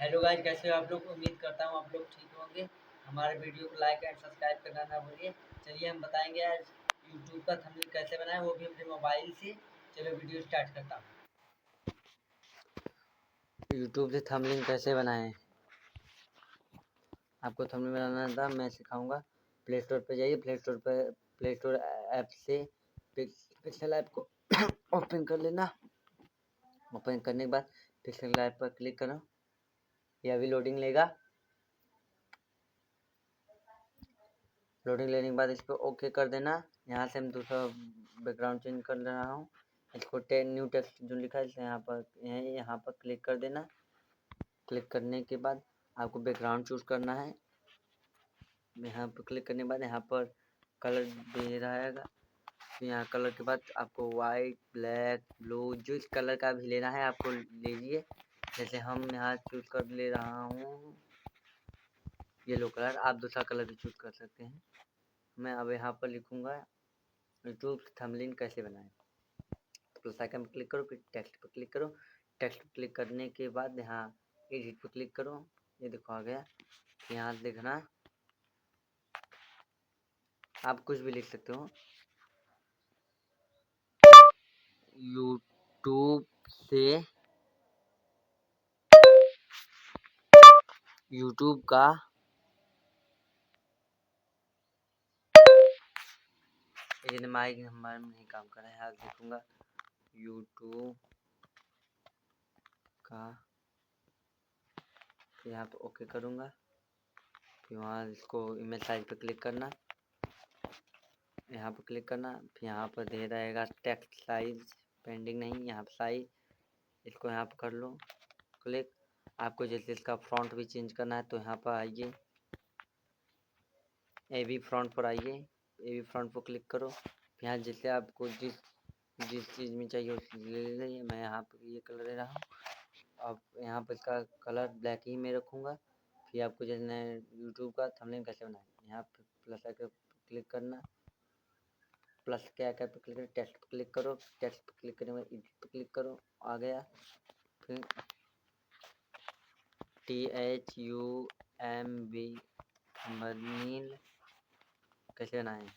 Hello guys, कैसे हो आप लोग। उम्मीद करता हूँ आप लोग ठीक होंगे। हमारे वीडियो को लाइक एंड सब्सक्राइब करना ना भूलिए। चलिए हम बताएंगे आज यूट्यूब का थंबनेल कैसे बनाएं, वो भी अपने मोबाइल से। चलो वीडियो स्टार्ट करता हूँ। यूट्यूब से थंबनेल कैसे बनाएं। आपको थंबनेल बनाना था, मैं सिखाऊंगा। प्ले स्टोर पर जाइए। प्ले स्टोर ऐप से पिक्सल ऐप को ओपन कर लेना। ओपन करने के बाद पिक्सल ऐप पर क्लिक करो। यह अभी लोडिंग लेगा। लोडिंग लेने के बाद इसको ओके कर देना। यहाँ से मैं दूसरा बैकग्राउंड चेंज कर रहा हूँ। इसको न्यू टेक्स्ट जो लिखा है इसे यहाँ पर क्लिक कर देना। क्लिक करने के बाद आपको बैकग्राउंड चूज करना है। यहाँ पर क्लिक करने के बाद यहाँ पर कलर दे रहेगा। यहाँ कलर के बाद आपको वाइट, ब्लैक, ब्लू जो इस कलर का भी लेना है आपको लीजिए। जैसे हम यहाँ चूज कर ले रहा हूँ येलो कलर। आप दूसरा कलर भी चूज कर सकते हैं। मैं अब यहाँ पर लिखूँगा यूट्यूब थंबनेल कैसे बनाएं। प्लस आइकन पर क्लिक करो, फिर टेक्स्ट पर क्लिक करो। टेक्स्ट पर क्लिक करने के बाद यहाँ एडिट पर क्लिक करो। ये देखो आ गया। यहाँ लिखना, आप कुछ भी लिख सकते हो। यूट्यूब से यूट्यूब का ये माइक हमारे में नहीं काम कर रहा है। यहाँ लिखूंगा यूट्यूब का, फिर यहाँ पर ओके करूँगा। फिर वहाँ इसको इमेज साइज पर क्लिक करना। यहाँ पर क्लिक करना, फिर यहाँ पर दे रहेगा टेक्स्ट साइज पेंडिंग नहीं, यहाँ पर साइज इसको यहाँ पर कर लो क्लिक। आपको जैसे इसका फ्रंट भी चेंज करना है तो यहाँ पर आइए, ए बी फ्रंट पर आइए। ए बी फ्रंट पर क्लिक करो। यहाँ जैसे आपको जिस चीज़ में चाहिए उस ले लीजिए। मैं यहाँ पर ये कलर ले रहा हूँ। अब यहाँ पर इसका कलर ब्लैक ही मैं रखूँगा। फिर आपको जैसे यूट्यूब का थंबनेल कैसे बनाए, यहाँ पर प्लस आइकन पर क्लिक करना। प्लस के आइकन पर क्लिक करो, टेक्स्ट पर क्लिक करो। टेक्स्ट पर क्लिक करने के बाद एडिट पर क्लिक करो। आ गया। फिर THUMB थंबनेल कैसे बनाएं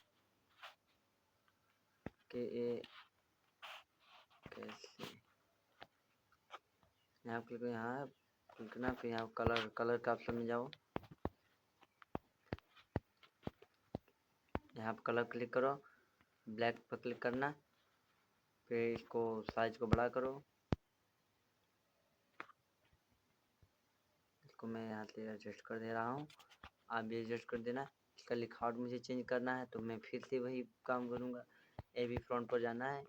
के कैसे। यहाँ क्लिक करो, यहाँ क्लिक करना। फिर यहाँ कलर का ऑप्शन में जाओ। यहाँ पर कलर क्लिक करो, ब्लैक पर क्लिक करना। फिर इसको साइज को बड़ा करो। इसको मैं यहाँ से एडजस्ट कर दे रहा हूँ, आप भी एडजस्ट कर देना। इसका लिखावट मुझे चेंज करना है तो मैं फिर से वही काम करूँगा। ए बी फ्रंट पर जाना है।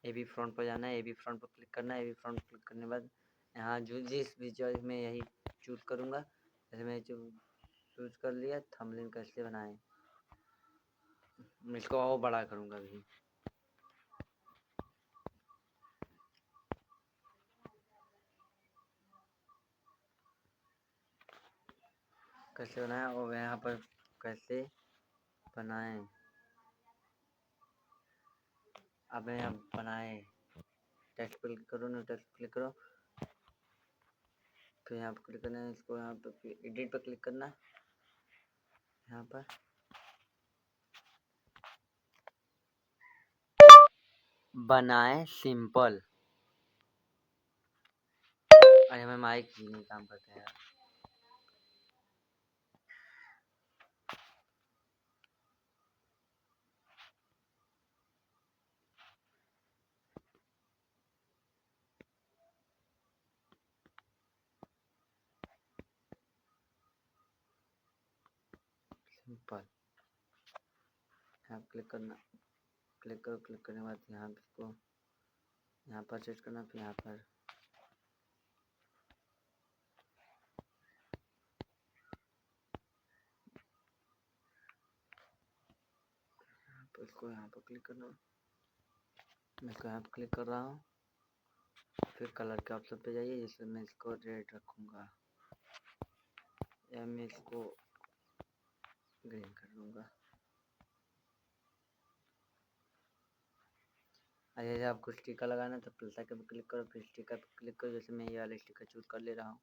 ए बी फ्रंट पर जाना है। ए बी फ्रंट पर क्लिक करना है। ए बी फ्रंट क्लिक करने के बाद यहाँ जो जिस भी चॉइस में यही चूज़ करूँगा। जैसे मैं चूज़ कर लिया थंबनेल कैसे बनाएं। मैं इसको और बड़ा करूँगा अभी। कैसे बनाएं और यहाँ पर कैसे बनाएं। अब यहाँ बनाएं टेक्स्ट पर क्लिक करो, न्यू टेक्स्ट क्लिक करो। फिर यहाँ पर क्लिक करना है, इसको यहाँ पर एडिट पर क्लिक करना। यहाँ पर बनाएं सिंपल। अरे हमें माइक ही नहीं काम करते हैं यार। सिंपल यहाँ क्लिक करना। क्लिक करो, क्लिक करने के बाद यहाँ इसको यहाँ पर सेट करना। फिर यहाँ पर इसको यहाँ पर क्लिक करना। मैं इसको यहाँ पर क्लिक कर रहा हूँ। फिर कलर के ऑप्शन पे जाइए। जैसे मैं इसको रेड रखूँगा या मैं इसको ग्रीन कर लूँगा। जैसे आपको स्टिकर लगाना है तो प्लस आइकन पर क्लिक करो, फिर स्टिकर पर क्लिक करो। जैसे मैं ये वाला स्टिकर चूज कर ले रहा हूँ,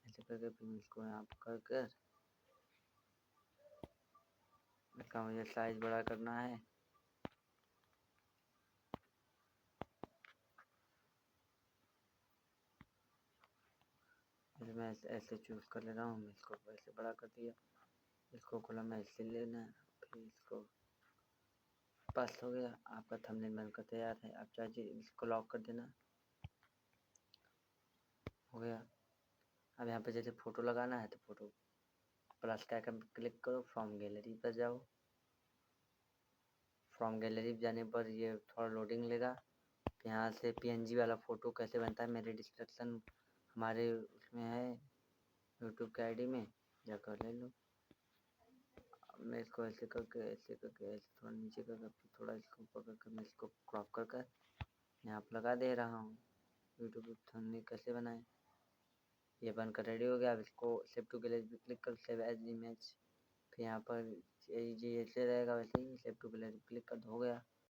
ऐसे करके फिर इसको यहाँ पर कर इसका मुझे साइज बड़ा करना है। मैं ऐसे चूज कर ले रहा हूँ, मैं इसको ऐसे बड़ा कर दिया। इसको खोला, मैं ऐसे लेना है, फिर इसको पास हो गया। आपका थंबनेल बनकर तैयार है। आप चाहे इसको लॉक कर देना, हो गया। अब यहाँ पे जैसे फ़ोटो लगाना है तो फ़ोटो प्लस का आइकन पर क्लिक करो, फ्रॉम गैलरी पर जाओ। फ्रॉम गैलरी पर जाने पर ये थोड़ा लोडिंग लेगा। यहाँ से पीएनजी वाला फ़ोटो कैसे बनता है मेरे डिस्क्रिप्शन हमारे उसमें है, यूट्यूब के आईडी में जाकर ले लो। मैं इसको ऐसे करके ऐसे थोड़ा नीचे करके फिर थोड़ा इसको ऊपर करके मैं इसको क्रॉप कर कर यहाँ पर लगा दे रहा हूँ। यूट्यूब पर थंबनेल कैसे बनाएं, ये बनकर रेडी हो गया। अब इसको सेव टू गैलरी पे क्लिक कर, सेव एज इमेज, फिर यहाँ पर ये ऐसे रहेगा, वैसे ही सेव टू गैलरी क्लिक कर, हो गया।